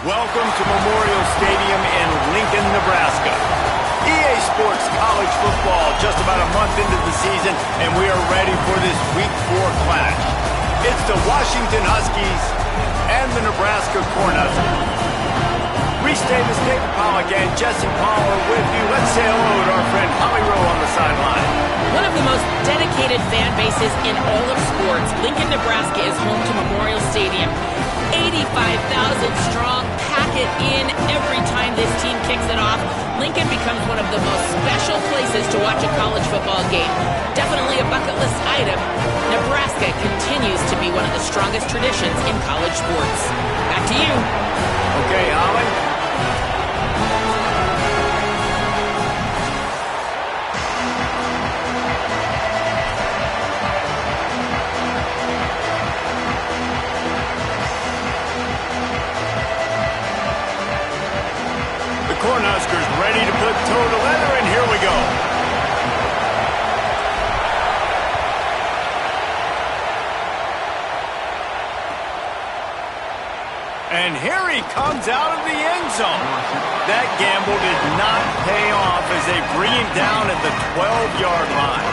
Welcome to Memorial Stadium in Lincoln, Nebraska. EA Sports College Football just about a month into the season, and we are ready for this Week 4 clash. It's the Washington Huskies and the Nebraska Cornhuskers. Reese Davis, David Pollock, and Jesse Palmer with you. Let's say hello to our friend Holly Rowe on the sideline. One of the most dedicated fan bases in all of sports, Lincoln, Nebraska is home to Memorial Stadium. 85,000 strong, pack it in every time this team kicks it off. Lincoln becomes one of the most special places to watch a college football game. Definitely a bucket list item. Nebraska continues to be one of the strongest traditions in college sports. Back to you. Okay, Holly. Cornhuskers ready to put toe to leather, and here we go. And here he comes out of the end zone. That gamble did not pay off as they bring him down at the 12-yard line.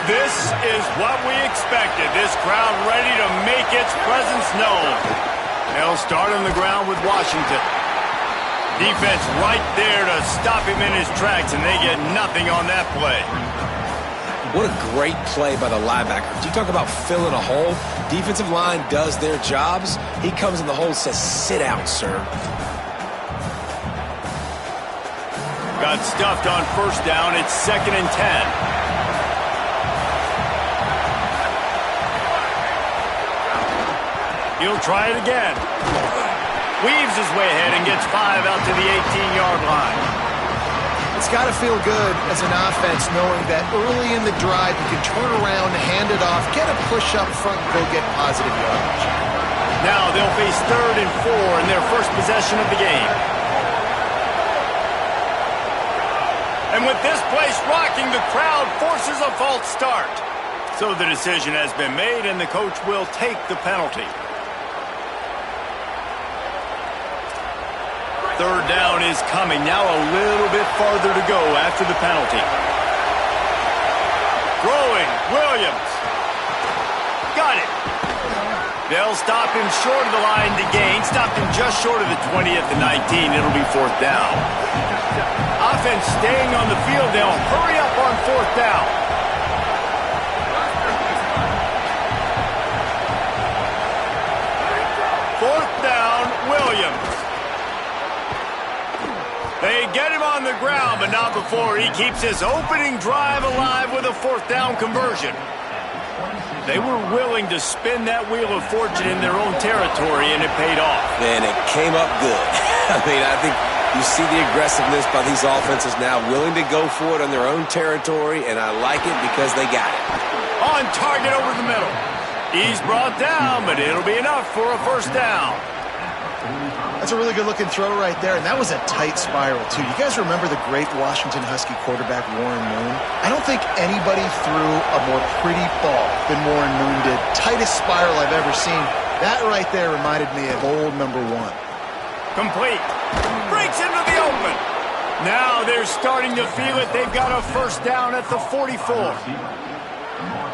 This is what we expected. This crowd ready to make its presence known. They'll start on the ground with Washington. Defense right there to stop him in his tracks, and they get nothing on that play. What a great play by the linebacker. You talk about filling a hole. Defensive line does their jobs. He comes in the hole and says, "Sit down, sir." Got stuffed on first down. It's 2nd and 10. He'll try it again. Weaves his way ahead and gets 5 out to the 18-yard line. It's got to feel good as an offense knowing that early in the drive you can turn around, hand it off, get a push up front, and go get positive yardage. Now they'll face 3rd and 4 in their first possession of the game. And with this place rocking, the crowd forces a false start. So the decision has been made, and the coach will take the penalty. 3rd down is coming. Now a little bit farther to go after the penalty. Throwing, Williams. Got it. They'll stop him short of the line to gain. Stopped him just short of the 20 at the 19. It'll be 4th down. Offense staying on the field. They'll hurry up on 4th down. 4th down, Williams. They get him on the ground, but not before he keeps his opening drive alive with a 4th down conversion. They were willing to spin that wheel of fortune in their own territory, and it paid off. And it came up good. I think you see the aggressiveness by these offenses now, willing to go for it on their own territory, and I like it because they got it. On target over the middle. He's brought down, but it'll be enough for a 1st down. That's a really good-looking throw right there, and that was a tight spiral, too. You guys remember the great Washington Husky quarterback Warren Moon? I don't think anybody threw a more pretty ball than Warren Moon did. Tightest spiral I've ever seen. That right there reminded me of old number 1. Complete. Breaks into the open. Now they're starting to feel it. They've got a 1st down at the 44.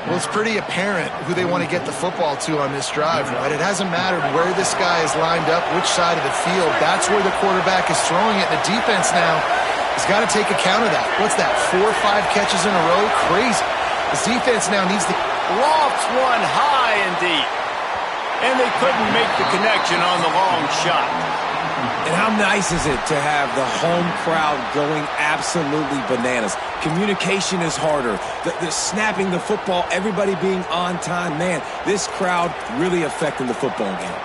Well, it's pretty apparent who they want to get the football to on this drive, right? It hasn't mattered where this guy is lined up, which side of the field. That's where the quarterback is throwing it. The defense now has got to take account of that. What's that, 4 or 5 catches in a row? Crazy. This defense now needs to... Lofts one high and deep. And they couldn't make the connection on the long shot. And how nice is it to have the home crowd going absolutely bananas? Communication is harder. The snapping the football, everybody being on time. Man, this crowd really affecting the football game.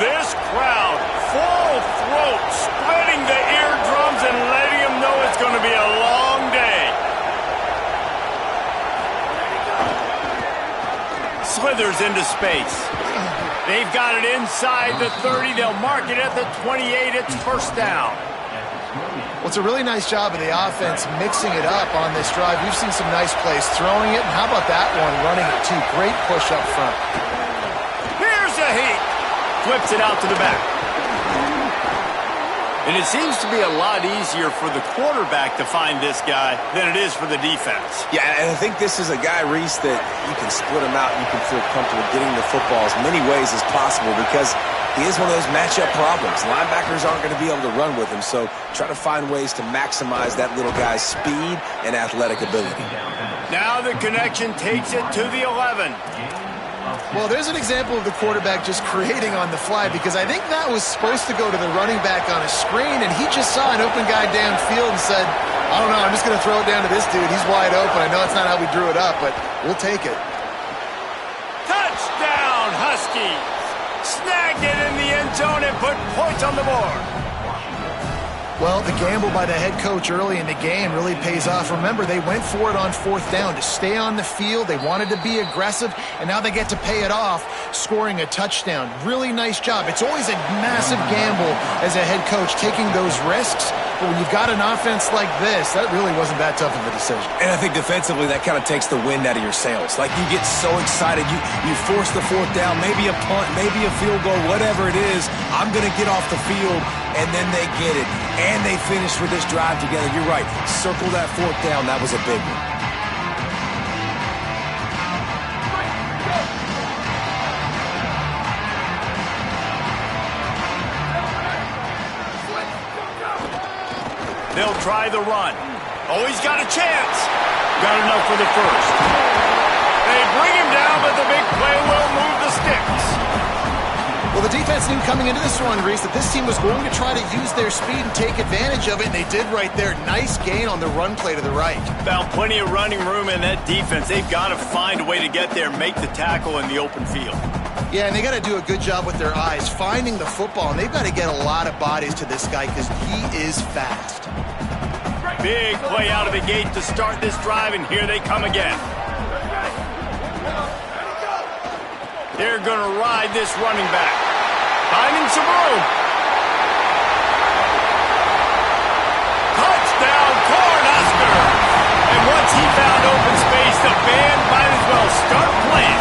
This crowd, full throat, splitting the eardrums and letting them know it's going to be a long slithers into space. They've got it inside the 30. They'll mark it at the 28. It's first down. Well, it's a really nice job of the offense mixing it up on this drive. We've seen some nice plays throwing it, and how about that one running it too? Great push up front. Here's a heat. Flips it out to the back. And it seems to be a lot easier for the quarterback to find this guy than it is for the defense. Yeah, and I think this is a guy, Reese, that you can split him out and you can feel comfortable getting the football as many ways as possible because he is one of those matchup problems. Linebackers aren't going to be able to run with him, so try to find ways to maximize that little guy's speed and athletic ability. Now the connection takes it to the 11. Well, there's an example of the quarterback just creating on the fly because I think that was supposed to go to the running back on a screen, and he just saw an open guy downfield and said, I don't know, I'm just going to throw it down to this dude. He's wide open. I know it's not how we drew it up, but we'll take it. Touchdown, Huskies! Snagged it in the end zone and put points on the board. Well, the gamble by the head coach early in the game really pays off. Remember, they went for it on fourth down to stay on the field. They wanted to be aggressive, and now they get to pay it off, scoring a touchdown. Really nice job. It's always a massive gamble as a head coach taking those risks, but when you've got an offense like this, that really wasn't that tough of a decision. And I think defensively, that kind of takes the wind out of your sails. Like, you get so excited. You force the fourth down, maybe a punt, maybe a field goal, whatever it is. I'm going to get off the field, and then they get it. And they finish with this drive together. You're right. Circle that fourth down. That was a big one. They'll try the run. Oh, he's got a chance. Got enough for the first. They bring him down, but the big play will move the sticks. Well, the defense knew coming into this one, Reese, that this team was going to try to use their speed and take advantage of it, and they did right there. Nice gain on the run play to the right. Found plenty of running room in that defense. They've got to find a way to get there and make the tackle in the open field. Yeah, and they got to do a good job with their eyes, finding the football, and they've got to get a lot of bodies to this guy because he is fast. Big play out of the gate to start this drive, and here they come again. They're going to ride this running back. Finding some room. Touchdown, Cornhusker! And once he found open space, the band might as well start playing.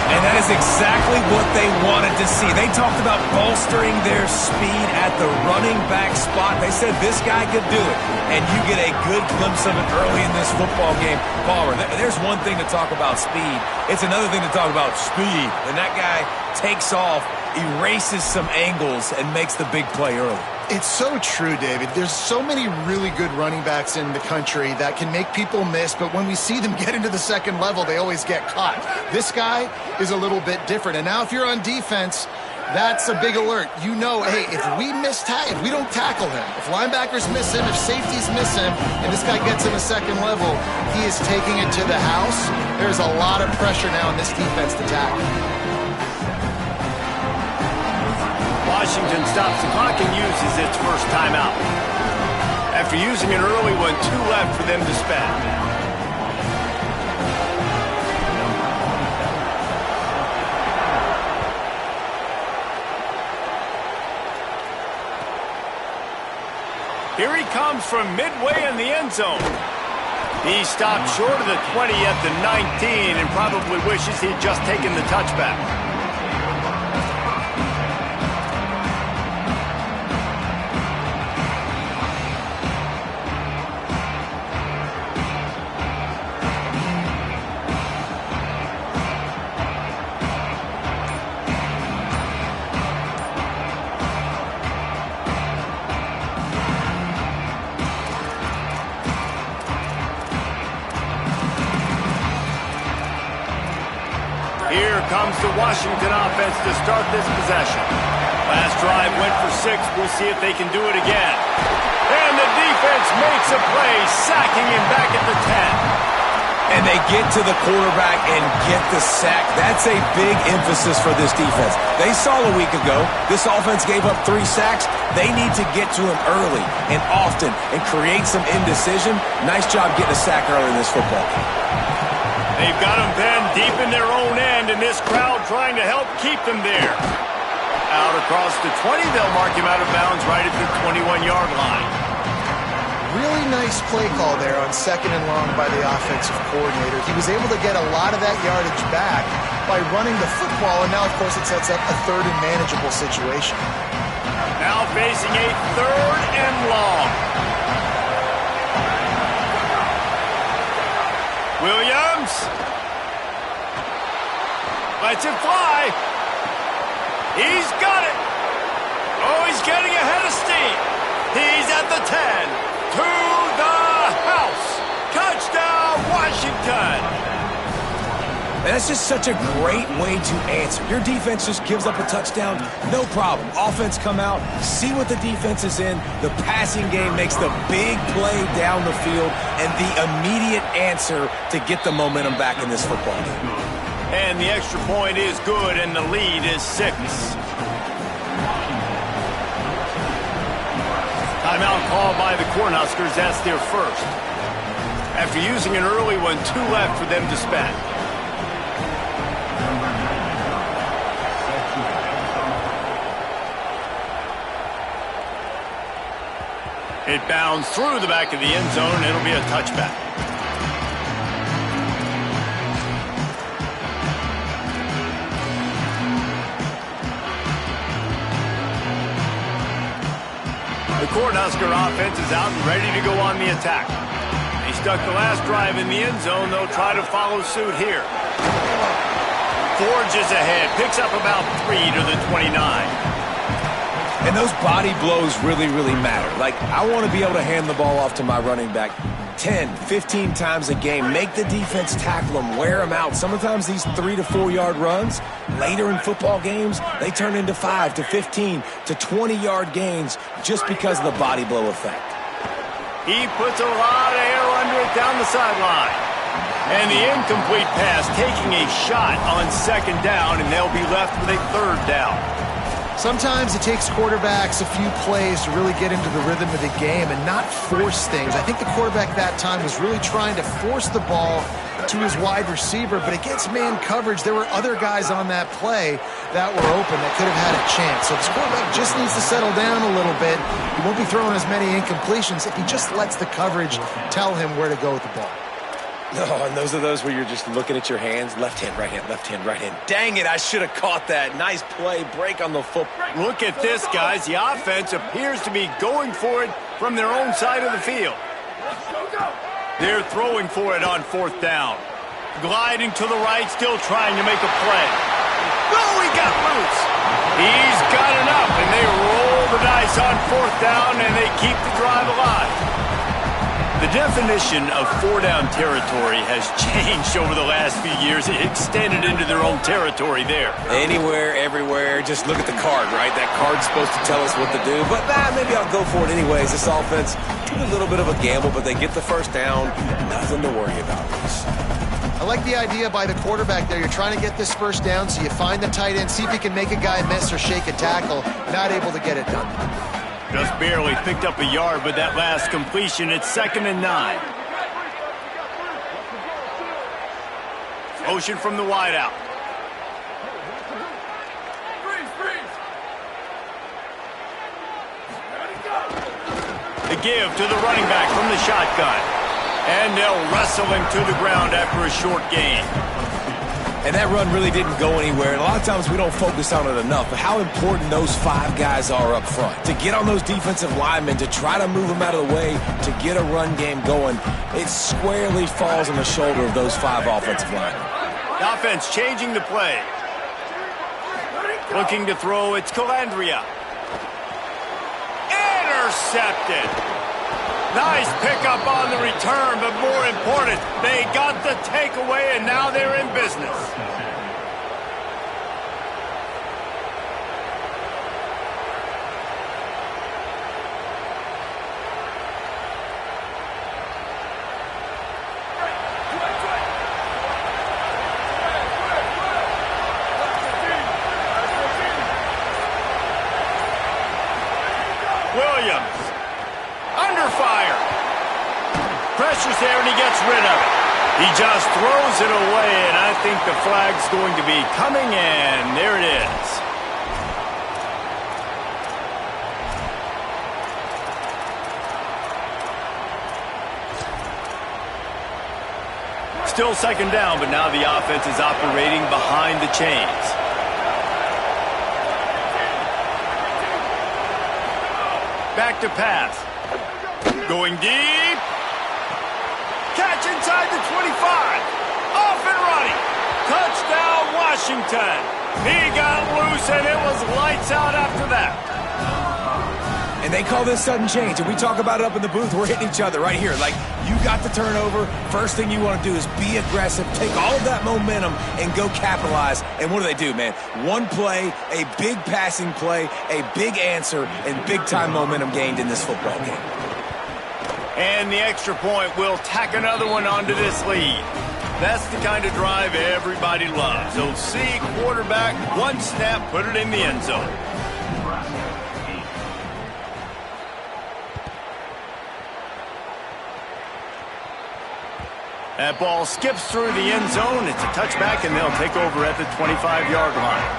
And that is exactly what they wanted to see. They talked about bolstering their speed at the running back spot. They said this guy could do it. And you get a good glimpse of it early in this football game. Palmer, there's one thing to talk about speed. It's another thing to talk about speed. And that guy takes off, erases some angles, and makes the big play early. It's so true, David. There's so many really good running backs in the country that can make people miss, but when we see them get into the second level, they always get caught. This guy is a little bit different. And now if you're on defense, that's a big alert. You know, hey, if we don't tackle him, if linebackers miss him, if safeties miss him, and this guy gets in the second level, he is taking it to the house. There's a lot of pressure now on this defense to tackle. Washington stops the clock and uses its first timeout. After using an early one, 2 left for them to spend. Here he comes from midway in the end zone. He stopped short of the 20 at the 19 and probably wishes he'd just taken the touchback. Here comes the Washington offense to start this possession. Last drive went for 6. We'll see if they can do it again. And the defense makes a play, sacking him back at the 10. And they get to the quarterback and get the sack. That's a big emphasis for this defense. They saw a week ago, this offense gave up 3 sacks. They need to get to him early and often and create some indecision. Nice job getting a sack early in this football game. They've got them pinned deep in their own end, and this crowd trying to help keep them there. Out across the 20, they'll mark him out of bounds right at the 21-yard line. Really nice play call there on 2nd and long by the offensive coordinator. He was able to get a lot of that yardage back by running the football, and now, of course, it sets up a 3rd and manageable situation. Now facing a 3rd and long. Williams lets it fly. He's got it. Oh, he's getting ahead of steam. He's at the 10. To the house. Touchdown, Washington. And that's just such a great way to answer. Your defense just gives up a touchdown, no problem. Offense come out, see what the defense is in. The passing game makes the big play down the field and the immediate answer to get the momentum back in this football game. And the extra point is good, and the lead is 6. Timeout called by the Cornhuskers. That's their first. After using an early one, 2 left for them to spend. It bounds through the back of the end zone. It'll be a touchback. The Cornhusker offense is out and ready to go on the attack. They stuck the last drive in the end zone. They'll try to follow suit here. Forges ahead. Picks up about 3 to the 29. And those body blows really, really matter. Like, I want to be able to hand the ball off to my running back 10, 15 times a game. Make the defense tackle them, wear them out. Sometimes these 3 to 4 yard runs, later in football games, they turn into 5 to 15 to 20 yard gains just because of the body blow effect. He puts a lot of air under it down the sideline. And the incomplete pass taking a shot on 2nd down, and they'll be left with a 3rd down. Sometimes it takes quarterbacks a few plays to really get into the rhythm of the game and not force things. I think the quarterback that time was really trying to force the ball to his wide receiver, but against man coverage, there were other guys on that play that were open that could have had a chance. So this quarterback just needs to settle down a little bit. He won't be throwing as many incompletions if he just lets the coverage tell him where to go with the ball. No, and those are those where you're just looking at your hands. Left hand, right hand, left hand, right hand. Dang it, I should have caught that. Nice play, break on the football. Look at this, guys. The offense appears to be going for it from their own side of the field. They're throwing for it on 4th down. Gliding to the right, still trying to make a play. Oh, he got loose. He's got enough, and they roll the dice on 4th down, and they keep the drive alive. The definition of 4-down territory has changed over the last few years. It extended into their own territory there. Anywhere, everywhere, just look at the card, right? That card's supposed to tell us what to do, but maybe I'll go for it anyways. This offense, a little bit of a gamble, but they get the 1st down. Nothing to worry about, Reese. I like the idea by the quarterback there. You're trying to get this 1st down, so you find the tight end, see if he can make a guy miss or shake a tackle. Not able to get it done. Just barely picked up a yard with that last completion. It's 2nd and 9. Motion from the wideout. The give to the running back from the shotgun. And they'll wrestle him to the ground after a short gain. And that run really didn't go anywhere. And a lot of times we don't focus on it enough. But how important those 5 guys are up front. To get on those defensive linemen, to try to move them out of the way, to get a run game going, it squarely falls on the shoulder of those 5 offensive linemen. The offense changing the play. Looking to throw, it's Calandria. Intercepted. Nice pickup on the return, but more important, they got the takeaway, and now they're in business. Williams, under fire. Pressure's there, and he gets rid of it. He just throws it away, and I think the flag's going to be coming in. There it is. Still second down, but now the offense is operating behind the chains. Back to pass. Going deep. Catch inside the 25. Off and running. Touchdown, Washington. He got loose, and it was lights out after that. And they call this sudden change, and we talk about it up in the booth. We're hitting each other right here. Like, you got the turnover. First thing you want to do is be aggressive, take all of that momentum, and go capitalize. And what do, man? One play, a big passing play, a big answer, and big-time momentum gained in this football game. And the extra point will tack another one onto this lead. That's the kind of drive everybody loves. So see quarterback, one snap, put it in the end zone. That ball skips through the end zone. It's a touchback, and they'll take over at the 25-yard line.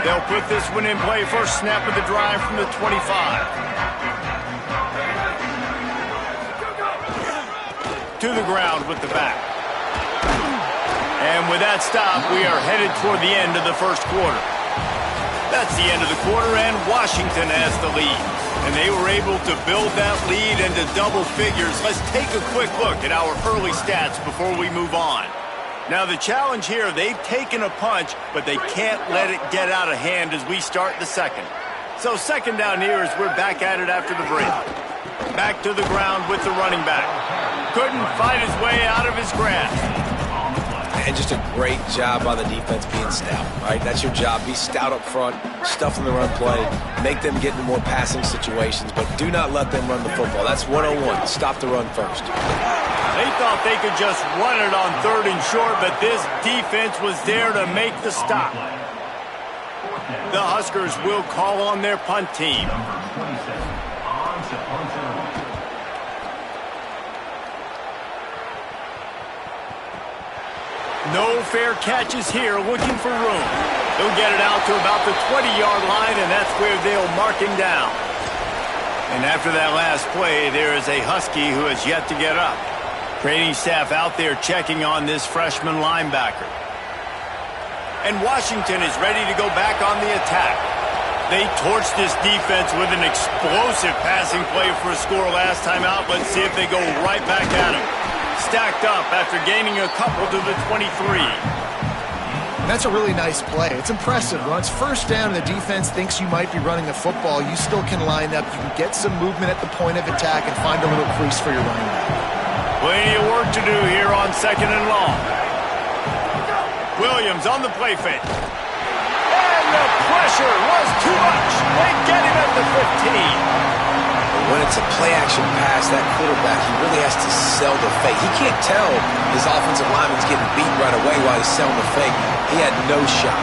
They'll put this one in play. First snap of the drive from the 25. To the ground with the back. And with that stop, we are headed toward the end of the first quarter. That's the end of the quarter, and Washington has the lead. And they were able to build that lead into double figures. Let's take a quick look at our early stats before we move on. Now, the challenge here, they've taken a punch, but they can't let it get out of hand as we start the second. So second down here as we're back at it after the break. Back to the ground with the running back. Couldn't fight his way out of his grasp. And just a great job by the defense being stout, right? That's your job. Be stout up front, stuff in the run play, make them get into more passing situations, but do not let them run the football. That's 101. Stop the run first. They thought they could just run it on third and short, but this defense was there to make the stop. The Huskers will call on their punt team. No fair catches here, looking for room. They'll get it out to about the 20-yard line, and that's where they'll mark him down. And after that last play, there is a Husky who has yet to get up. Training staff out there checking on this freshman linebacker. And Washington is ready to go back on the attack. They torched this defense with an explosive passing play for a score last time out. Let's see if they go right back at him. Stacked up after gaining a couple to the 23. That's a really nice play. It's impressive. When it's first down and the defense thinks you might be running the football, you still can line up. You can get some movement at the point of attack and find a little crease for your running back. Plenty of work to do here on second and long. Williams on the play fake. And the pressure was too much. They get him at the 15. When it's a play-action pass, that quarterback, he really has to sell the fake. He can't tell his offensive lineman's getting beat right away while he's selling the fake. He had no shot.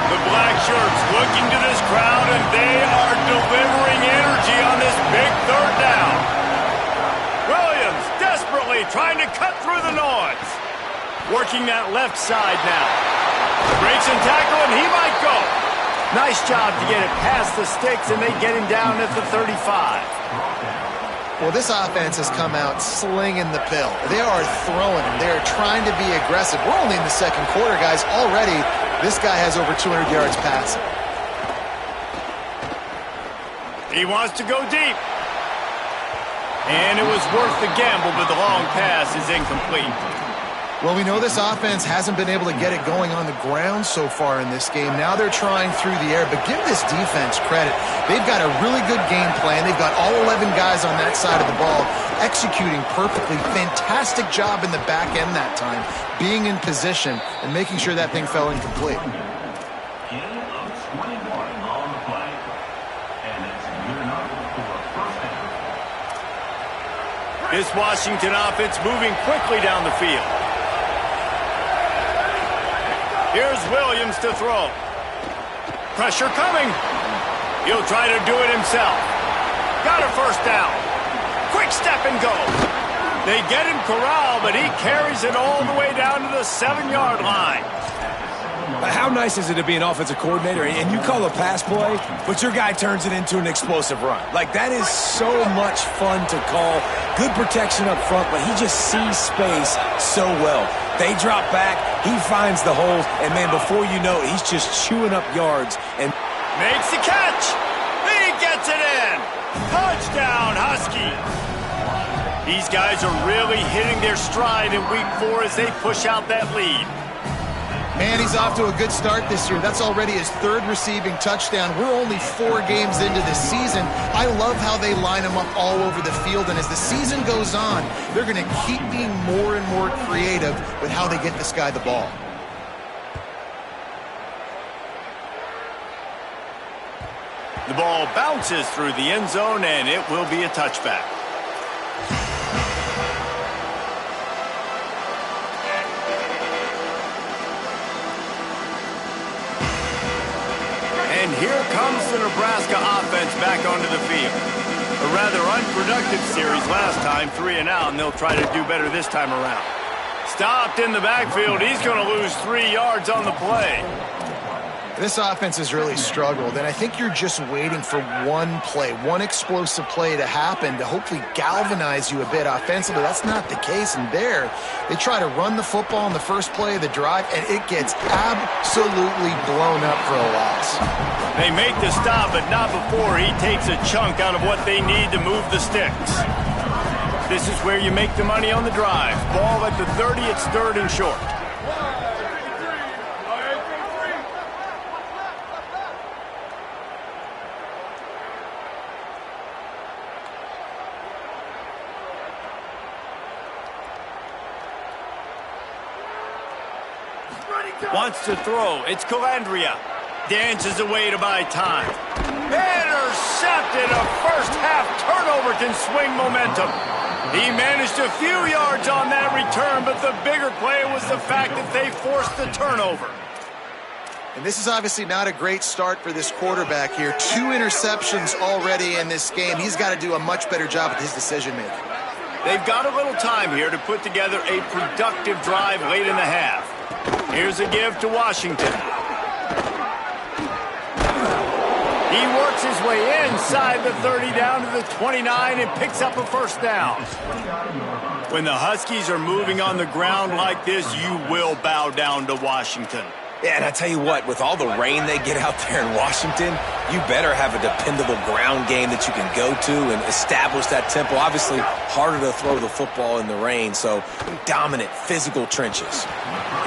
The black shirts looking to this crowd, and they are delivering energy on this big third down. Williams desperately trying to cut through the noise. Working that left side now. Breaks and tackle, and he might go. Nice job to get it past the sticks, and they get him down at the 35. Well, this offense has come out slinging the pill. They are throwing him. They are trying to be aggressive. We're only in the second quarter, guys. Already, this guy has over 200 yards passing. He wants to go deep. And it was worth the gamble, but the long pass is incomplete. Well, we know this offense hasn't been able to get it going on the ground so far in this game. Now they're trying through the air, but give this defense credit. They've got a really good game plan. They've got all 11 guys on that side of the ball executing perfectly. Fantastic job in the back end that time, being in position and making sure that thing fell incomplete. This Washington offense moving quickly down the field. Here's Williams to throw. Pressure coming. He'll try to do it himself. Got a first down. Quick step and go. They get him corralled, but he carries it all the way down to the 7-yard line. How nice is it to be an offensive coordinator and you call a pass play, but your guy turns it into an explosive run? Like, that is so much fun to call. Good protection up front, but he just sees space so well. They drop back, he finds the holes, and, man, before you know it, he's just chewing up yards. And makes the catch. He gets it in. Touchdown, Husky. These guys are really hitting their stride in Week 4 as they push out that lead. Man, he's off to a good start this year. That's already his 3rd receiving touchdown. We're only 4 games into the season. I love how they line him up all over the field, and as the season goes on, they're going to keep being more and more creative with how they get this guy the ball. The ball bounces through the end zone, and it will be a touchback. And here comes the Nebraska offense back onto the field. A rather unproductive series last time, 3 and out, and they'll try to do better this time around. Stopped in the backfield. He's going to lose 3 yards on the play. This offense has really struggled, and I think you're just waiting for one play, one explosive play to happen to hopefully galvanize you a bit offensively. That's not the case, and there, they try to run the football on the first play of the drive, and it gets absolutely blown up for a loss. They make the stop, but not before he takes a chunk out of what they need to move the sticks. This is where you make the money on the drive. Ball at the 30, it's 3rd and short. Wants to throw. It's Calandria. Dances away to buy time. Intercepted. A first-half turnover can swing momentum. He managed a few yards on that return, but the bigger play was the fact that they forced the turnover. And this is obviously not a great start for this quarterback here. 2 interceptions already in this game. He's got to do a much better job with his decision-making. They've got a little time here to put together a productive drive late in the half. Here's a give to Washington. He works his way inside the 30 down to the 29 and picks up a first down. When the Huskies are moving on the ground like this, you will bow down to Washington. Yeah, and I tell you what, with all the rain they get out there in Washington, you better have a dependable ground game that you can go to and establish that tempo. Obviously, harder to throw the football in the rain, so dominant physical trenches.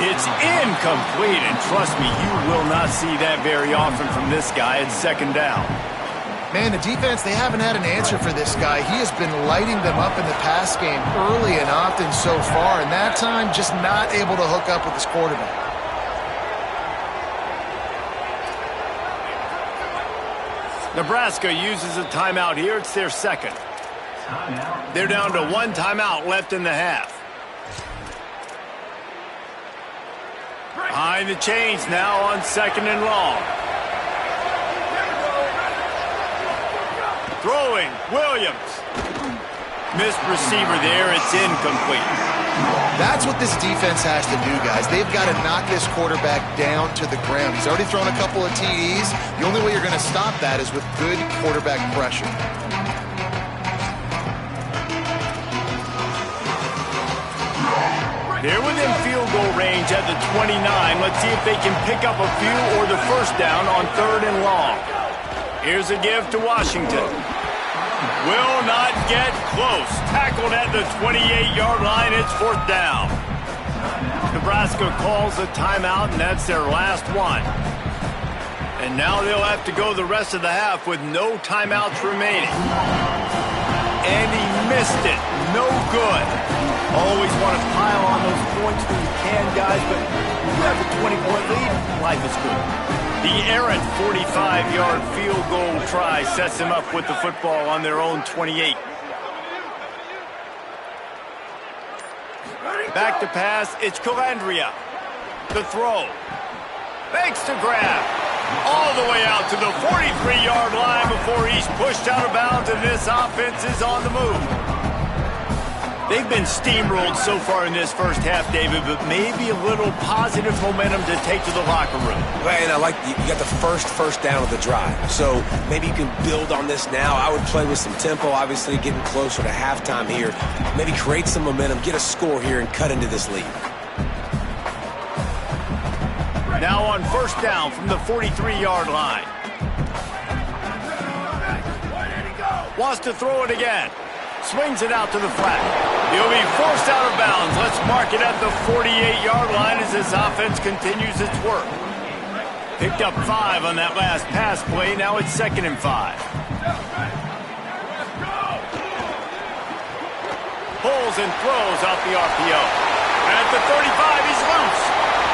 It's incomplete, and trust me, you will not see that very often from this guy at 2nd down. Man, the defense, they haven't had an answer for this guy. He has been lighting them up in the pass game early and often so far, and that time just not able to hook up with his quarterback. Nebraska uses a timeout here. It's their 2nd. They're down to 1 timeout left in the half. Behind the chains now on 2nd and long. Throwing, Williams. Missed receiver there. It's incomplete. That's what this defense has to do, guys. They've got to knock this quarterback down to the ground. He's already thrown a couple of TDs. The only way you're going to stop that is with good quarterback pressure. They're within field goal range at the 29. Let's see if they can pick up a few or the first down on 3rd and long. Here's a give to Washington. Will not get close. Tackled at the 28-yard line. It's 4th down. Nebraska calls a timeout, and that's their last one. And now they'll have to go the rest of the half with no timeouts remaining. And he missed it. No good. Always want to pile on those points when you can, guys, but you have a 20-point lead. Life is good. The errant 45-yard field goal try sets them up with the football on their own 28. Back to pass, it's Calandria. The throw. Makes the grab. All the way out to the 43-yard line before he's pushed out of bounds, and this offense is on the move. They've been steamrolled so far in this first half, David, but maybe a little positive momentum to take to the locker room. And I like you got the first down of the drive, so maybe you can build on this now. I would play with some tempo, obviously getting closer to halftime here. Maybe create some momentum, get a score here, and cut into this lead. Now on first down from the 43-yard line. Wants to throw it again. Swings it out to the flat. He'll be forced out of bounds. Let's mark it at the 48-yard line as this offense continues its work. Picked up 5 on that last pass play. Now it's 2nd and 5. Pulls and throws out the RPO. At the 35, he's loose.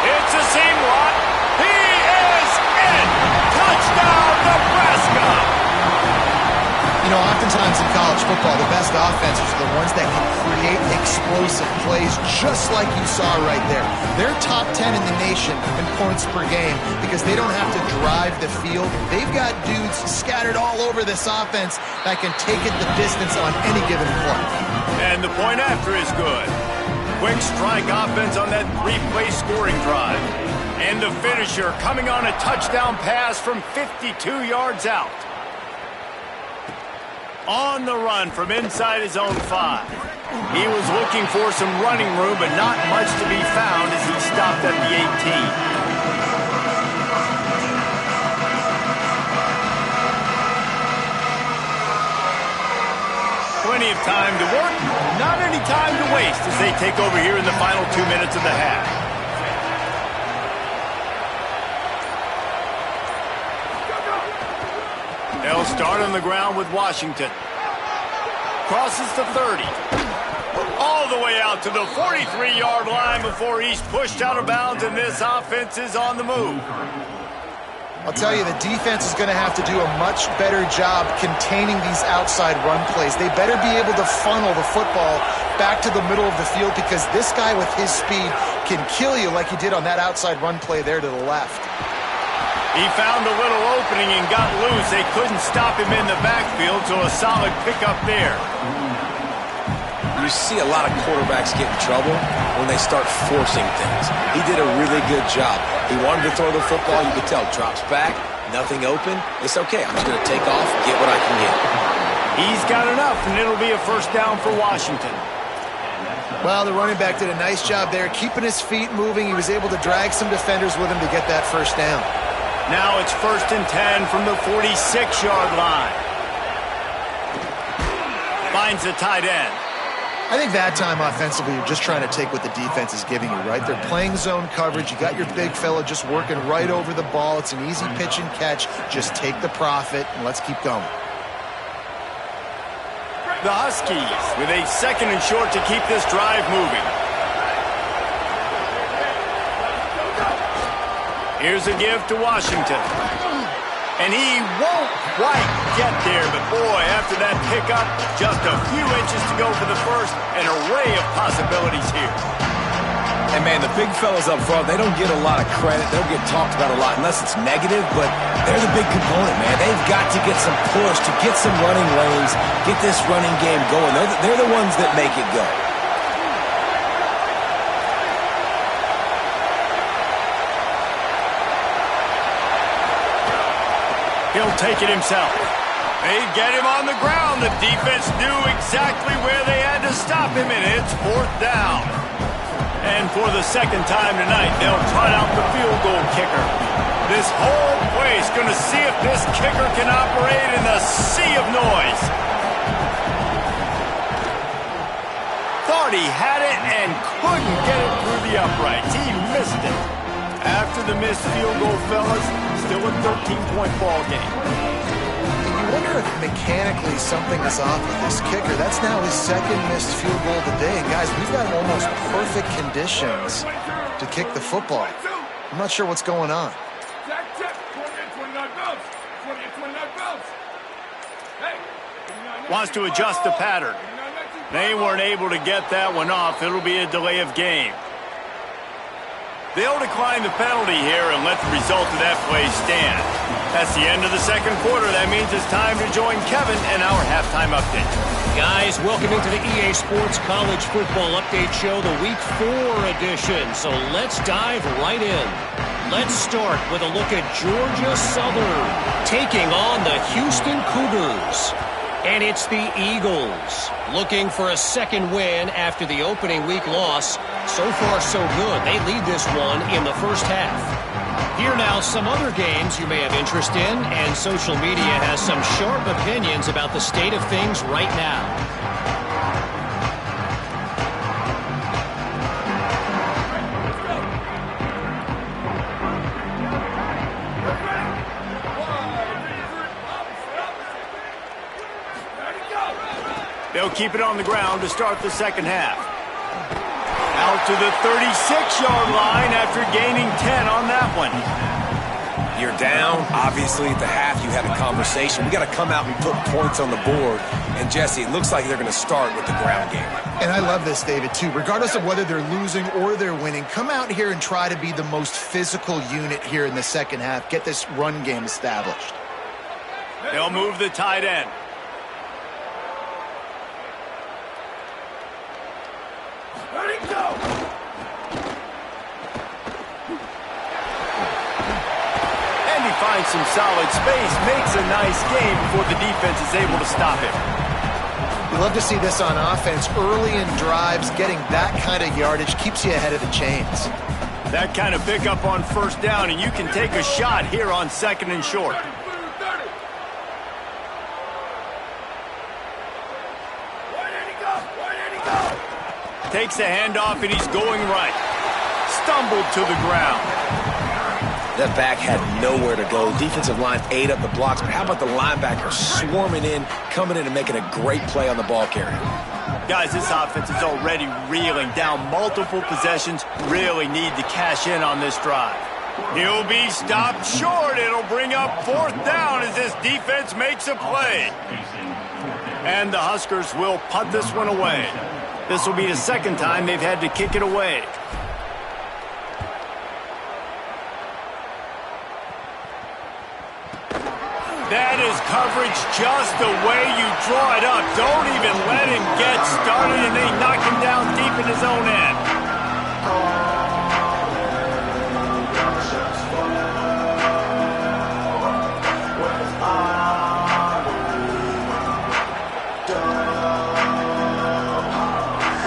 It's a seam rock. He is in. Touchdown, Nebraska. You know, oftentimes in college football, the best offenses are the ones that can create explosive plays, just like you saw right there. They're top 10 in the nation in points per game because they don't have to drive the field. They've got dudes scattered all over this offense that can take it the distance on any given play. And the point after is good. Quick strike offense on that 3-play scoring drive. And the finisher coming on a touchdown pass from 52 yards out. On the run from inside his own 5. He was looking for some running room, but not much to be found as he stopped at the 18. Plenty of time to work, not any time to waste as they take over here in the final 2 minutes of the half. They'll start on the ground with Washington. Crosses the 30. All the way out to the 43-yard line before he's pushed out of bounds, and this offense is on the move. I'll tell you, the defense is going to have to do a much better job containing these outside run plays. They better be able to funnel the football back to the middle of the field because this guy with his speed can kill you like he did on that outside run play there to the left. He found a little opening and got loose. They couldn't stop him in the backfield, so a solid pickup there. You see a lot of quarterbacks get in trouble when they start forcing things. He did a really good job. He wanted to throw the football. You could tell. Drops back, nothing open. It's okay. I'm just going to take off, get what I can get. He's got enough, and it'll be a first down for Washington. Well, the running back did a nice job there, keeping his feet moving. He was able to drag some defenders with him to get that first down. Now it's 1st and 10 from the 46-yard line. Finds the tight end. I think that time offensively, you're just trying to take what the defense is giving you, right? They're playing zone coverage. You got your big fella just working right over the ball. It's an easy pitch and catch. Just take the profit, and let's keep going. The Huskies with a 2nd and short to keep this drive moving. Here's a give to Washington. And he won't quite get there, but boy, after that pickup, just a few inches to go for the first, an array of possibilities here. And man, the big fellas up front, they don't get a lot of credit. They'll get talked about a lot unless it's negative, but they're the big component, man. They've got to get some push, to get some running lanes, get this running game going. They're the ones that make it go. He'll take it himself. They get him on the ground. The defense knew exactly where they had to stop him, and it's 4th down. And for the 2nd time tonight, they'll trot out the field goal kicker. This whole place going to see if this kicker can operate in the sea of noise. Thought he had it and couldn't get it through the uprights. He missed it. After the missed field goal, fellas, still a 13-point ball game. You wonder if mechanically something is off with this kicker. That's now his 2nd missed field goal of the day. And guys, we've got almost perfect conditions to kick the football. I'm not sure what's going on. Wants to adjust the pattern. They weren't able to get that one off. It'll be a delay of game. They'll decline the penalty here and let the result of that play stand. That's the end of the second quarter. That means it's time to join Kevin and our halftime update. Guys, welcome into the EA Sports College Football Update Show, the Week 4 edition. So let's dive right in. Let's start with a look at Georgia Southern taking on the Houston Cougars. And it's the Eagles looking for a second win after the opening week loss. So far, so good. They lead this one in the first half. Here now, some other games you may have interest in, and social media has some sharp opinions about the state of things right now. They'll keep it on the ground to start the second half. Out to the 36-yard line after gaining 10 on that one. You're down. Obviously, at the half, you had a conversation. We got to come out and put points on the board. And, Jesse, it looks like they're going to start with the ground game. And I love this, David, too. Regardless of whether they're losing or they're winning, come out here and try to be the most physical unit here in the second half. Get this run game established. They'll move the tight end. Finds some solid space, makes a nice game before the defense is able to stop him. You love to see this on offense. Early in drives, getting that kind of yardage keeps you ahead of the chains. That kind of pickup on first down, and you can take a shot here on second and short. Takes the handoff, and he's going right. Stumbled to the ground. That back had nowhere to go. Defensive line ate up the blocks, but how about the linebacker swarming in, coming in and making a great play on the ball carrier? Guys, this offense is already reeling down multiple possessions. Really need to cash in on this drive. He'll be stopped short. It'll bring up fourth down as this defense makes a play. And the Huskers will punt this one away. This will be the second time they've had to kick it away. That is coverage just the way you draw it up. Don't even let him get started, and they knock him down deep in his own end.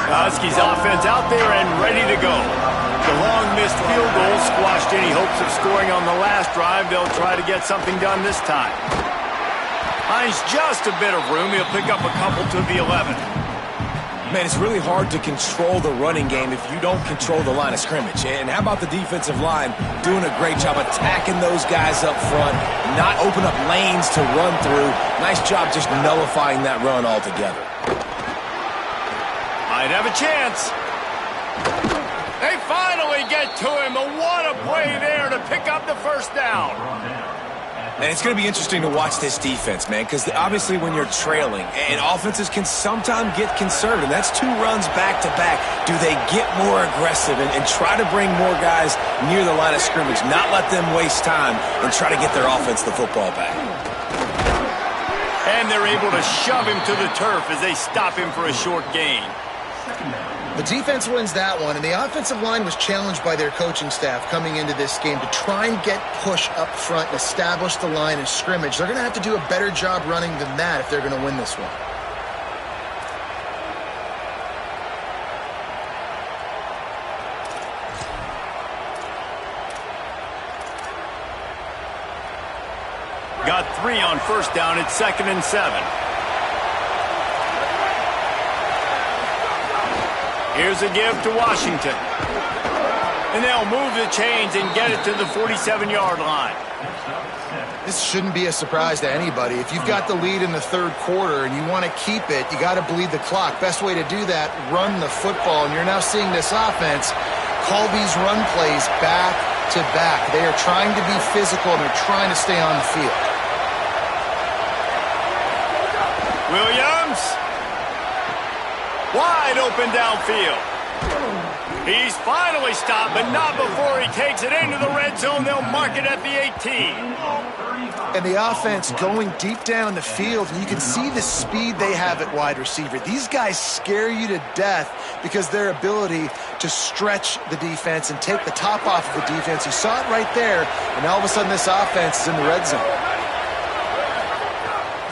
Huskies offense out there and ready to go. The long missed field goal squashed any hopes of scoring on the last drive. They'll try to get something done this time. Finds just a bit of room. He'll pick up a couple to the 11. Man, it's really hard to control the running game if you don't control the line of scrimmage. And how about the defensive line doing a great job attacking those guys up front, not open up lanes to run through. Nice job just nullifying that run altogether. Might have a chance. They finally get to him. What a play there to pick up the first down. And it's going to be interesting to watch this defense, man, because obviously when you're trailing, and offenses can sometimes get conservative. That's two runs back-to-back. Do they get more aggressive and try to bring more guys near the line of scrimmage, not let them waste time, and try to get their offense the football back? And they're able to shove him to the turf as they stop him for a short gain. The defense wins that one, and the offensive line was challenged by their coaching staff coming into this game to try and get push up front and establish the line of scrimmage. They're going to have to do a better job running than that if they're going to win this one. Got 3 on first down. It's 2nd and 7. Here's a give to Washington. And they'll move the chains and get it to the 47-yard line. This shouldn't be a surprise to anybody. If you've got the lead in the third quarter and you want to keep it, you got to bleed the clock. Best way to do that, run the football. And you're now seeing this offense call these run plays back to back. They are trying to be physical, and they're trying to stay on the field. Williams. Wide open downfield. He's finally stopped, but not before he takes it into the red zone. They'll mark it at the 18. And the offense going deep down the field, and you can see the speed they have at wide receiver. These guys scare you to death because their ability to stretch the defense and take the top off of the defense. You saw it right there, and all of a sudden this offense is in the red zone.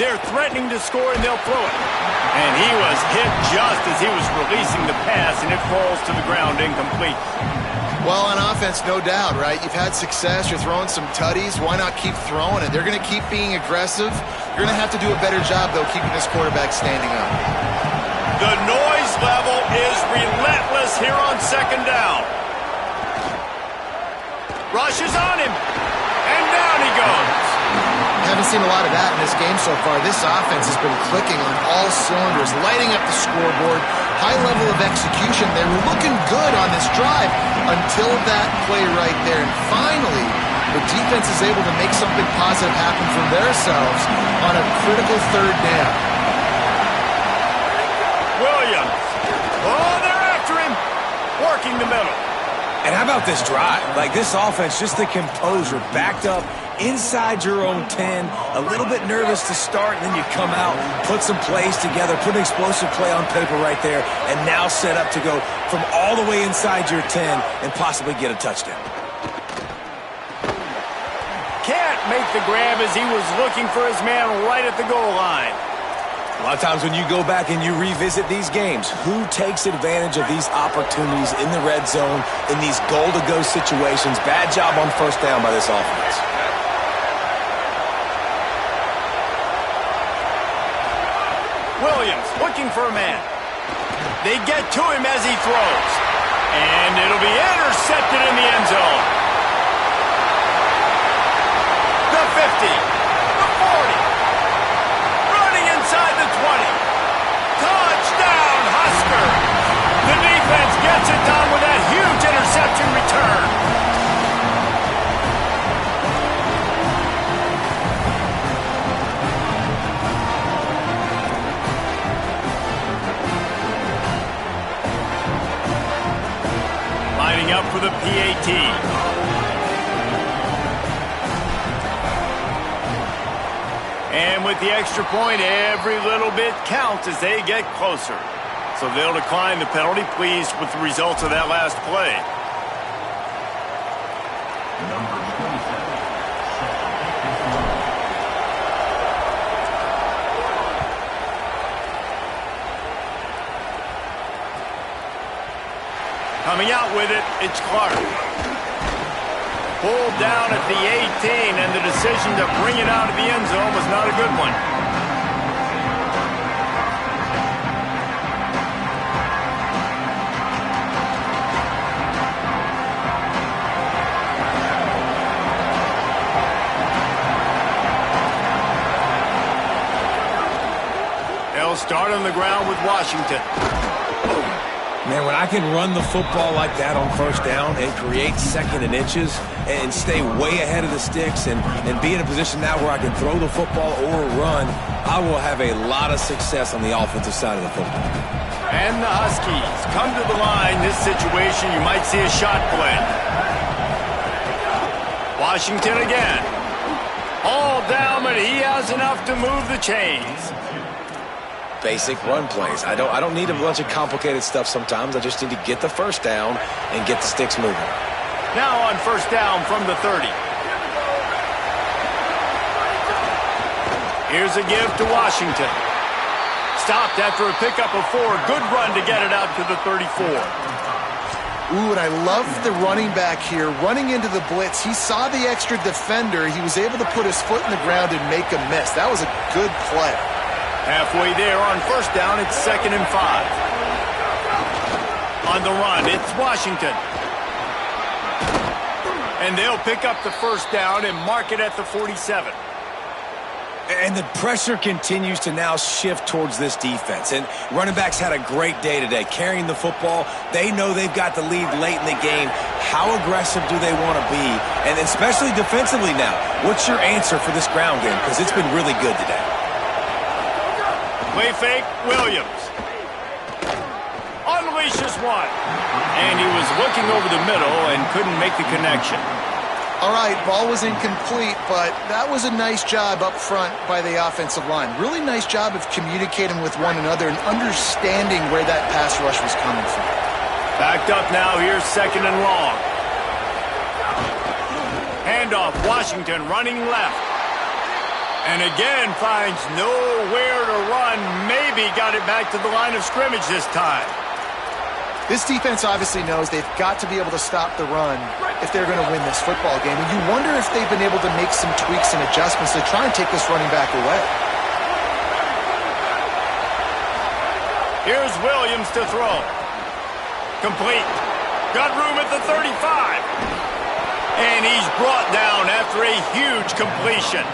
They're threatening to score, and they'll throw it. And he was hit just as he was releasing the pass, and it falls to the ground incomplete. Well, on offense, no doubt, right? You've had success. You're throwing some tutties. Why not keep throwing it? They're going to keep being aggressive. You're going to have to do a better job, though, keeping this quarterback standing up. The noise level is relentless here on second down. Rush is on him, and down he goes. Haven't seen a lot of that in this game so far. This offense has been clicking on all cylinders, lighting up the scoreboard, high level of execution. They were looking good on this drive until that play right there. And finally, the defense is able to make something positive happen for themselves on a critical third down. Williams. Oh, they're after him. Working the middle. And how about this drive? Like, this offense, just the composure, backed up inside your own 10, a little bit nervous to start, and then you come out, put some plays together, put an explosive play on paper right there, and now set up to go from all the way inside your 10 and possibly get a touchdown. Can't make the grab as he was looking for his man right at the goal line. A lot of times when you go back and you revisit these games, who takes advantage of these opportunities in the red zone, in these goal-to-go situations? Bad job on first down by this offense. Williams looking for a man. They get to him as he throws. And it'll be intercepted in the end zone. The 50. The 40. Running inside the 20. Touchdown, Huskers. The defense gets it done with that huge interception return. Up for the PAT. And with the extra point, every little bit counts as they get closer. So they'll decline the penalty, pleased with the results of that last play. Coming out with it, it's Clark. Pulled down at the 18, and the decision to bring it out of the end zone was not a good one. They'll start on the ground with Washington. Man, when I can run the football like that on first down and create second and inches and stay way ahead of the sticks and be in a position now where I can throw the football or run, I will have a lot of success on the offensive side of the football. And the Huskies come to the line. This situation, you might see a shot play. Washington again. All down, but he has enough to move the chains. Basic run plays. I don't need a bunch of complicated stuff sometimes. I just need to get the first down and get the sticks moving. Now on first down from the 30. Here's a give to Washington. Stopped after a pickup of 4. Good run to get it out to the 34. Ooh, and I love the running back here. Running into the blitz, he saw the extra defender. He was able to put his foot in the ground and make a miss. That was a good play. Halfway there on first down, it's 2nd and 5. On the run, it's Washington. And they'll pick up the first down and mark it at the 47. And the pressure continues to now shift towards this defense. And running backs had a great day today, carrying the football. They know they've got the lead late in the game. How aggressive do they want to be? And especially defensively now, what's your answer for this ground game? Because it's been really good today. Play fake, Williams. Unleashes one. And he was looking over the middle and couldn't make the connection. All right, ball was incomplete, but that was a nice job up front by the offensive line. Really nice job of communicating with one another and understanding where that pass rush was coming from. Backed up now, here's 2nd and long. Handoff, Washington running left. And again finds nowhere to run. Maybe got it back to the line of scrimmage this time. This defense obviously knows they've got to be able to stop the run if they're going to win this football game. And you wonder if they've been able to make some tweaks and adjustments to try and take this running back away. Here's Williams to throw. Complete. Got room at the 35. And he's brought down after a huge completion.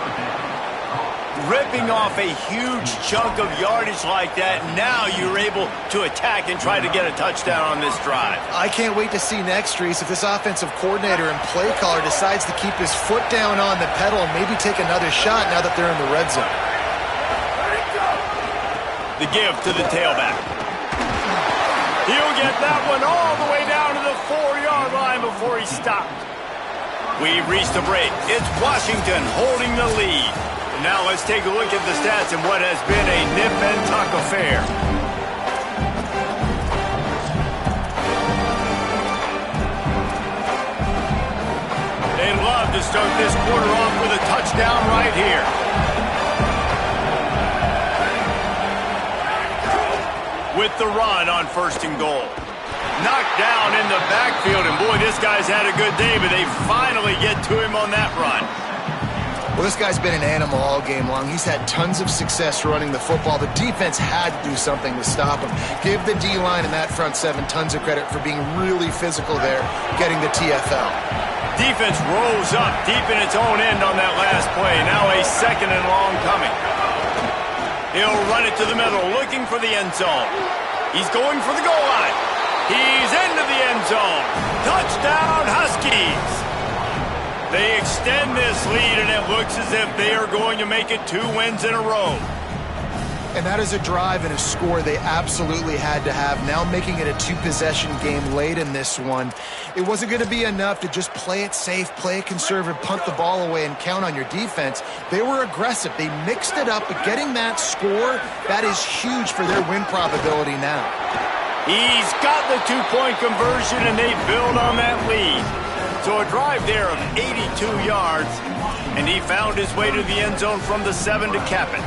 Ripping off a huge chunk of yardage like that, now you're able to attack and try to get a touchdown on this drive. I can't wait to see next, Reese, if this offensive coordinator and play caller decides to keep his foot down on the pedal and maybe take another shot now that they're in the red zone. The give to the tailback. He'll get that one all the way down to the 4-yard line before he stopped. We've reached the break. It's Washington holding the lead. Now let's take a look at the stats in what has been a nip and tuck affair. They'd love to start this quarter off with a touchdown right here. With the run on 1st and goal. Knocked down in the backfield, and boy, this guy's had a good day, but they finally get to him on that run. Well, this guy's been an animal all game long. He's had tons of success running the football. The defense had to do something to stop him. Give the D-line and that front 7 tons of credit for being really physical there, getting the TFL. Defense rose up deep in its own end on that last play. Now a 2nd and long coming. He'll run it to the middle, looking for the end zone. He's going for the goal line. He's into the end zone. Touchdown, Huskies. They extend this lead, and it looks as if they are going to make it 2 wins in a row. And that is a drive and a score they absolutely had to have. Now making it a 2-possession game late in this one. It wasn't going to be enough to just play it safe, play it conservative, punt the ball away, and count on your defense. They were aggressive. They mixed it up, but getting that score, that is huge for their win probability now. He's got the 2-point conversion, and they build on that lead. So a drive there of 82 yards, and he found his way to the end zone from the 7 to cap it.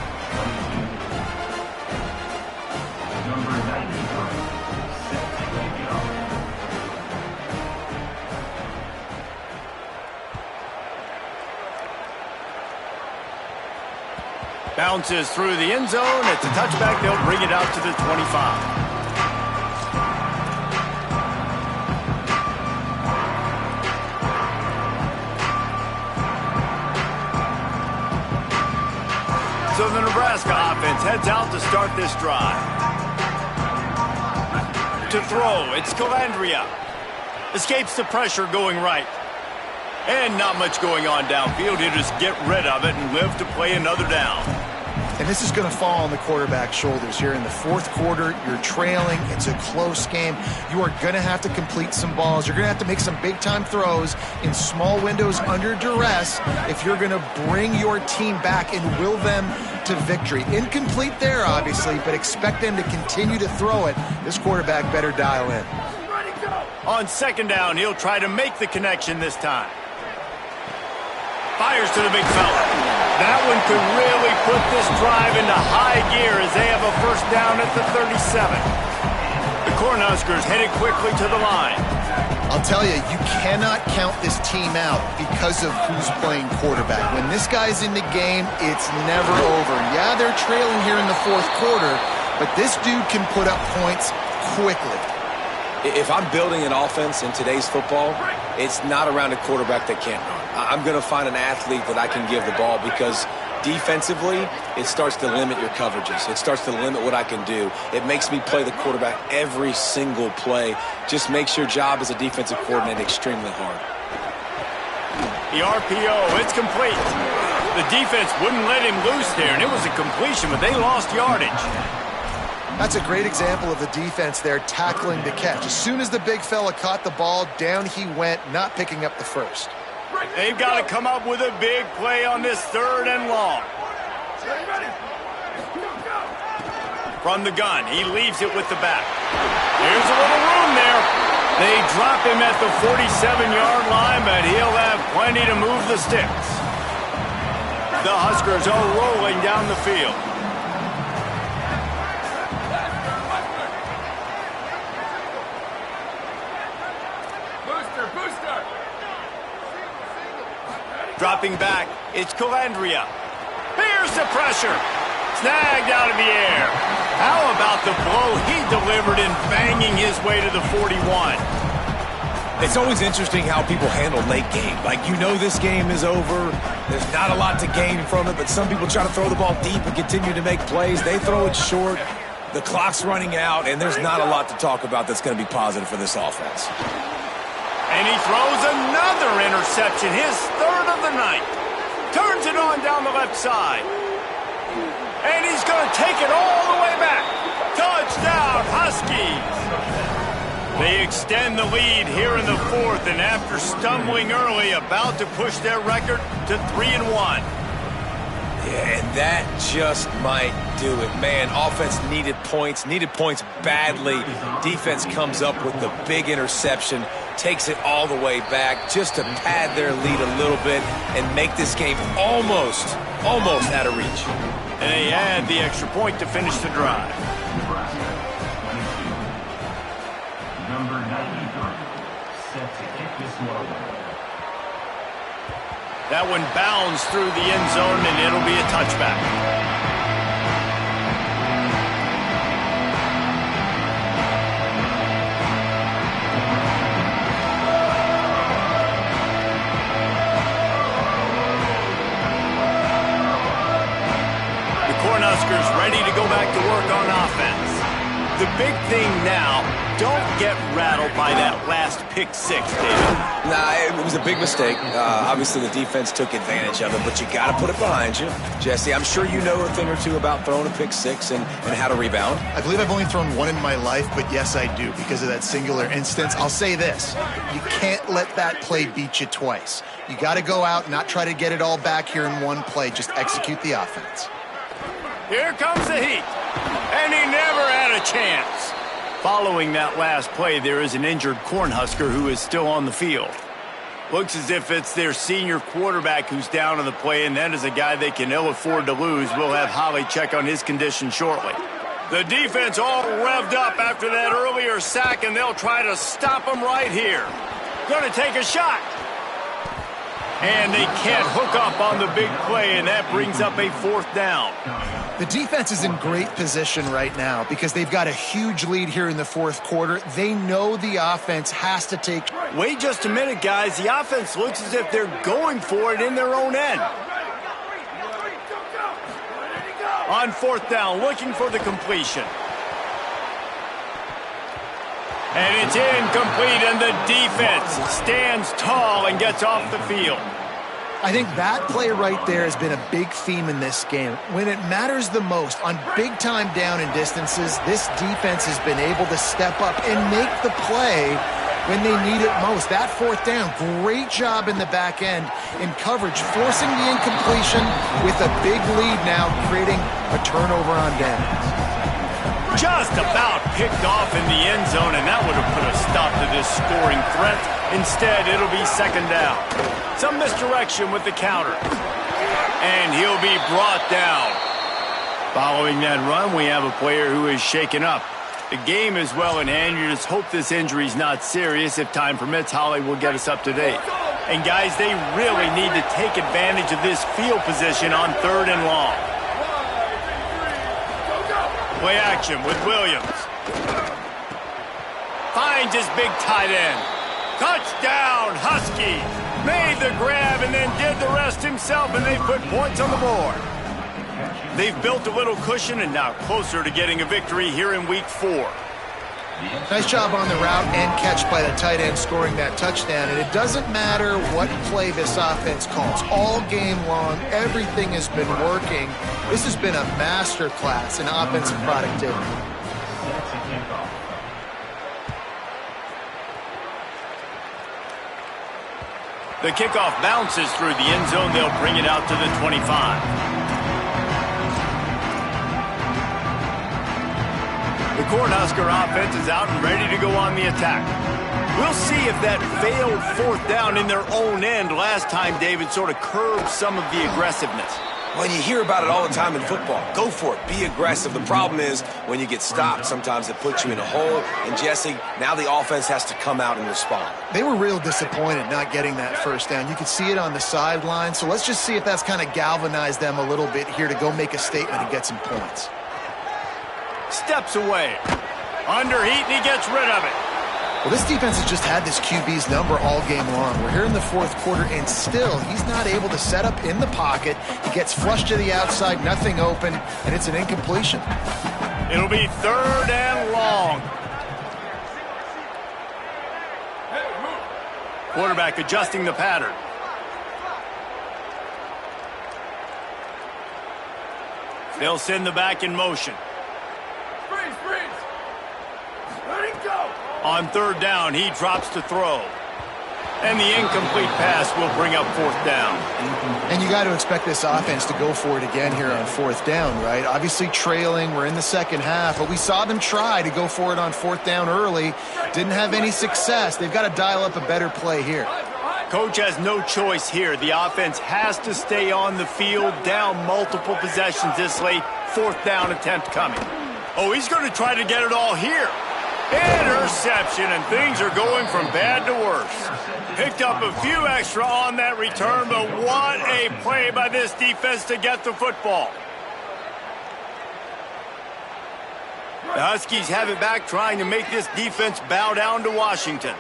Bounces through the end zone. It's a touchback. They'll bring it out to the 25. So the Nebraska offense heads out to start this drive. To throw, it's Calandria. Escapes the pressure going right. And not much going on downfield. He'll just get rid of it and live to play another down. And this is going to fall on the quarterback's shoulders here in the 4th quarter. You're trailing. It's a close game. You are going to have to complete some balls. You're going to have to make some big-time throws in small windows under duress if you're going to bring your team back and will them to victory. Incomplete there, obviously, but expect them to continue to throw it. This quarterback better dial in. On 2nd down, he'll try to make the connection this time. Fires to the big fella. That one could really put this drive into high gear as they have a 1st down at the 37. The Cornhuskers headed quickly to the line. I'll tell you, you cannot count this team out because of who's playing quarterback. When this guy's in the game, it's never over. Yeah, they're trailing here in the 4th quarter, but this dude can put up points quickly. If I'm building an offense in today's football, it's not around a quarterback that can't run. I'm going to find an athlete that I can give the ball because defensively, it starts to limit your coverages. It starts to limit what I can do. It makes me play the quarterback every single play. Just makes your job as a defensive coordinator extremely hard. The RPO, it's complete. The defense wouldn't let him loose there, and it was a completion, but they lost yardage. That's a great example of the defense there tackling the catch. As soon as the big fella caught the ball, down he went, not picking up the first. They've got to come up with a big play on this 3rd and long. From the gun, he leaves it with the back. There's a little room there. They drop him at the 47-yard line, but he'll have plenty to move the sticks. The Huskers are rolling down the field. Dropping back, it's Calandria. Here's the pressure. Snagged out of the air. How about the blow he delivered in banging his way to the 41? It's always interesting how people handle late game. Like, you know this game is over. There's not a lot to gain from it, but some people try to throw the ball deep and continue to make plays. They throw it short. The clock's running out, and there's not a lot to talk about that's going to be positive for this offense. And he throws another interception, his 3rd of the night. Turns it on down the left side. And he's going to take it all the way back. Touchdown, Huskies. They extend the lead here in the 4th, and after stumbling early, about to push their record to 3-1. Yeah, and that just might do it. Man, offense needed points badly. Defense comes up with the big interception, takes it all the way back just to pad their lead a little bit and make this game almost out of reach. And they add the extra point to finish the drive. Number 93, set to kick this one. That one bounds through the end zone, and it'll be a touchback. The Cornhuskers ready to go back to work on offense. The big thing now, don't get rattled by that last pick 6, David. Nah, it was a big mistake. Obviously, the defense took advantage of it, but you got to put it behind you. Jesse, I'm sure you know a thing or two about throwing a pick 6 and how to rebound. I believe I've only thrown one in my life, but yes, I do because of that singular instance. I'll say this. You can't let that play beat you twice. You got to go out and not try to get it all back here in one play. Just execute the offense. Here comes the heat, and he never had a chance. Following that last play, there is an injured Cornhusker who is still on the field. Looks as if it's their senior quarterback who's down on the play, and that is a guy they can ill afford to lose. We'll have Holly check on his condition shortly. The defense all revved up after that earlier sack, and they'll try to stop him right here. Going to take a shot. And they can't hook up on the big play, and that brings up a 4th down. The defense is in great position right now because they've got a huge lead here in the 4th quarter. They know the offense has to take. Wait just a minute, guys. The offense looks as if they're going for it in their own end. On 4th down, looking for the completion. And it's incomplete, and the defense stands tall and gets off the field. I think that play right there has been a big theme in this game. When it matters the most, on big-time down and distances, this defense has been able to step up and make the play when they need it most. That 4th down, great job in the back end in coverage, forcing the incompletion with a big lead now, creating a turnover on downs. Just about picked off in the end zone, and that would have put a stop to this scoring threat. Instead, it'll be 2nd down. Some misdirection with the counter. And he'll be brought down. Following that run, we have a player who is shaken up. The game is well in hand. You just hope this injury's not serious. If time permits, Holly will get us up to date. And guys, they really need to take advantage of this field position on 3rd and long. Play action with Williams. Finds his big tight end. Touchdown, Huskies. Made the grab and then did the rest himself, and they put points on the board. They've built a little cushion and now closer to getting a victory here in week 4. Nice job on the route and catch by the tight end scoring that touchdown. And it doesn't matter what play this offense calls. All game long, everything has been working. This has been a masterclass in offensive productivity. The kickoff bounces through the end zone. They'll bring it out to the 25. The Cornhusker offense is out and ready to go on the attack. We'll see if that failed fourth down in their own end last time, David, sort of curbed some of the aggressiveness. Well, you hear about it all the time in football. Go for it. Be aggressive. The problem is when you get stopped, sometimes it puts you in a hole. And, Jesse, now the offense has to come out and respond. They were real disappointed not getting that first down. You could see it on the sideline. So let's just see if that's kind of galvanized them a little bit here to go make a statement and get some points. Steps away. Under heat, and he gets rid of it. Well, this defense has just had this QB's number all game long. We're here in the fourth quarter, and still he's not able to set up in the pocket. He gets flushed to the outside, nothing open, and it's an incompletion. It'll be 3rd and long. Quarterback adjusting the pattern. They'll send the back in motion. On 3rd down, he drops to throw. And the incomplete pass will bring up 4th down. And you got to expect this offense to go for it again here on 4th down, right? Obviously trailing, we're in the second half, but we saw them try to go for it on 4th down early. Didn't have any success. They've got to dial up a better play here. Coach has no choice here. The offense has to stay on the field, down multiple possessions this late. 4th down attempt coming. Oh, he's going to try to get it all here. Interception, and things are going from bad to worse. Picked up a few extra on that return, but what a play by this defense to get the football. The Huskies have it back, trying to make this defense bow down to Washington.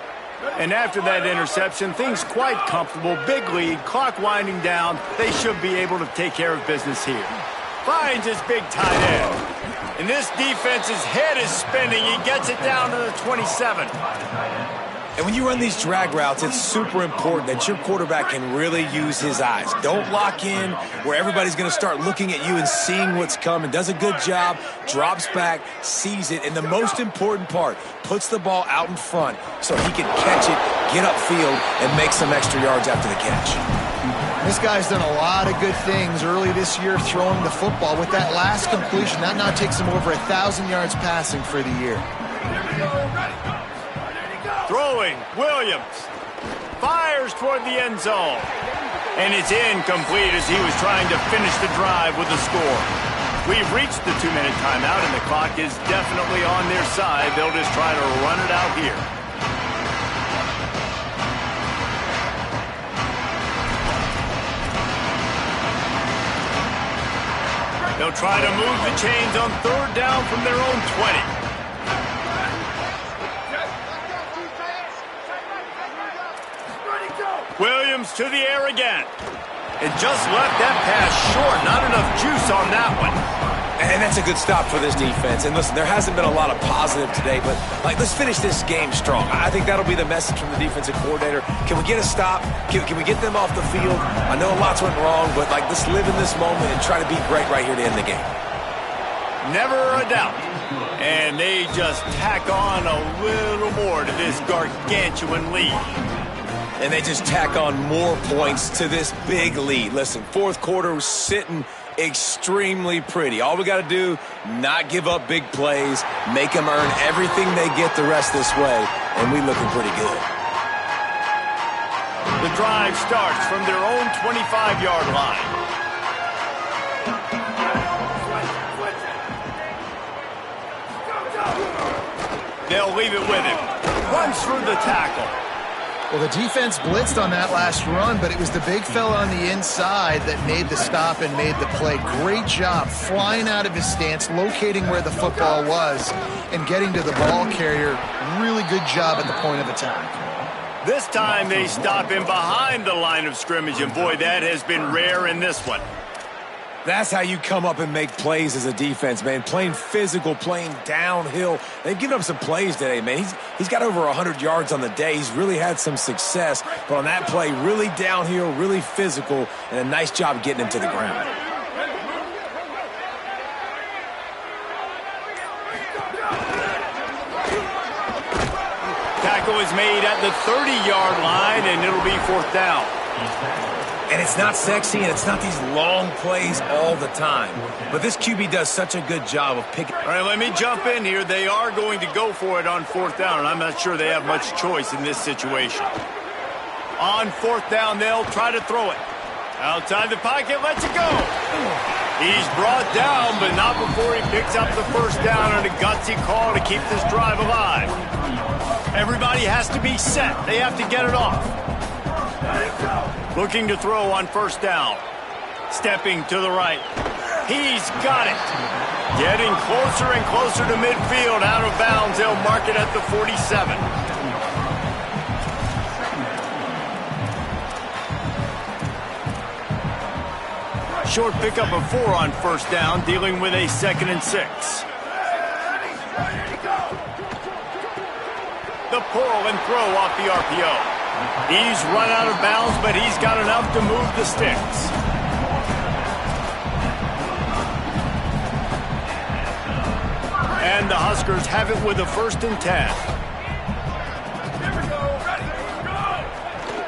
And after that interception, things quite comfortable. Big lead, clock winding down. They should be able to take care of business here. Finds his big tight end. And this defense's head is spinning. He gets it down to the 27. And when you run these drag routes, it's super important that your quarterback can really use his eyes. Don't lock in where everybody's going to start looking at you and seeing what's coming. Does a good job, drops back, sees it, and the most important part, puts the ball out in front so he can catch it, get upfield, and make some extra yards after the catch. This guy's done a lot of good things early this year throwing the football. With that last completion, that now takes him over 1,000 yards passing for the year. Throwing, Williams fires toward the end zone. And it's incomplete as he was trying to finish the drive with a score. We've reached the 2-minute timeout, and the clock is definitely on their side. They'll just try to run it out here. They'll try to move the chains on 3rd down from their own 20. Williams to the air again. And just left that pass short. Not enough juice on that one. And that's a good stop for this defense. And listen, there hasn't been a lot of positive today, but let's finish this game strong. I think that'll be the message from the defensive coordinator. Can we get a stop? Can we get them off the field? I know lots went wrong, but let's live in this moment and try to be great right here to end the game. Never a doubt. And they just tack on a little more to this gargantuan lead. And they just tack on more points to this big lead. Listen, 4th quarter was sitting extremely pretty. All we got to do, not give up big plays, make them earn everything they get the rest this way, and we looking pretty good. The drive starts from their own 25-yard line. They'll leave it with him. Runs through the tackle. Well, the defense blitzed on that last run, but it was the big fella on the inside that made the stop and made the play. Great job flying out of his stance, locating where the football was, and getting to the ball carrier. Really good job at the point of attack. This time they stop him behind the line of scrimmage, and boy, that has been rare in this one. That's how you come up and make plays as a defense, man. Playing physical, playing downhill. They've given up some plays today, man. He's got over 100 yards on the day. He's really had some success. But on that play, really downhill, really physical, and a nice job getting him to the ground. Tackle is made at the 30-yard line, and it'll be 4th down. And it's not sexy, and it's not these long plays all the time. But this QB does such a good job of picking. All right, let me jump in here. They are going to go for it on 4th down, and I'm not sure they have much choice in this situation. On 4th down, they'll try to throw it. Outside the pocket, lets it go. He's brought down, but not before he picks up the 1st down on a gutsy call to keep this drive alive. Everybody has to be set. They have to get it off. Looking to throw on 1st down. Stepping to the right. He's got it. Getting closer and closer to midfield. Out of bounds. They'll mark it at the 47. Short pickup of 4 on 1st down, dealing with a 2nd and 6. The pull and throw off the RPO. He's run out of bounds, but he's got enough to move the sticks. And the Huskers have it with a 1st and 10.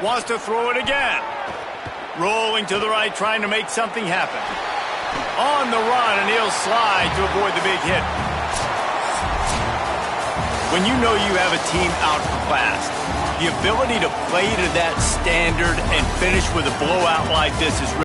Wants to throw it again. Rolling to the right, trying to make something happen. On the run, and he'll slide to avoid the big hit. When you know you have a team outclassed, the ability to play to that standard and finish with a blowout like this is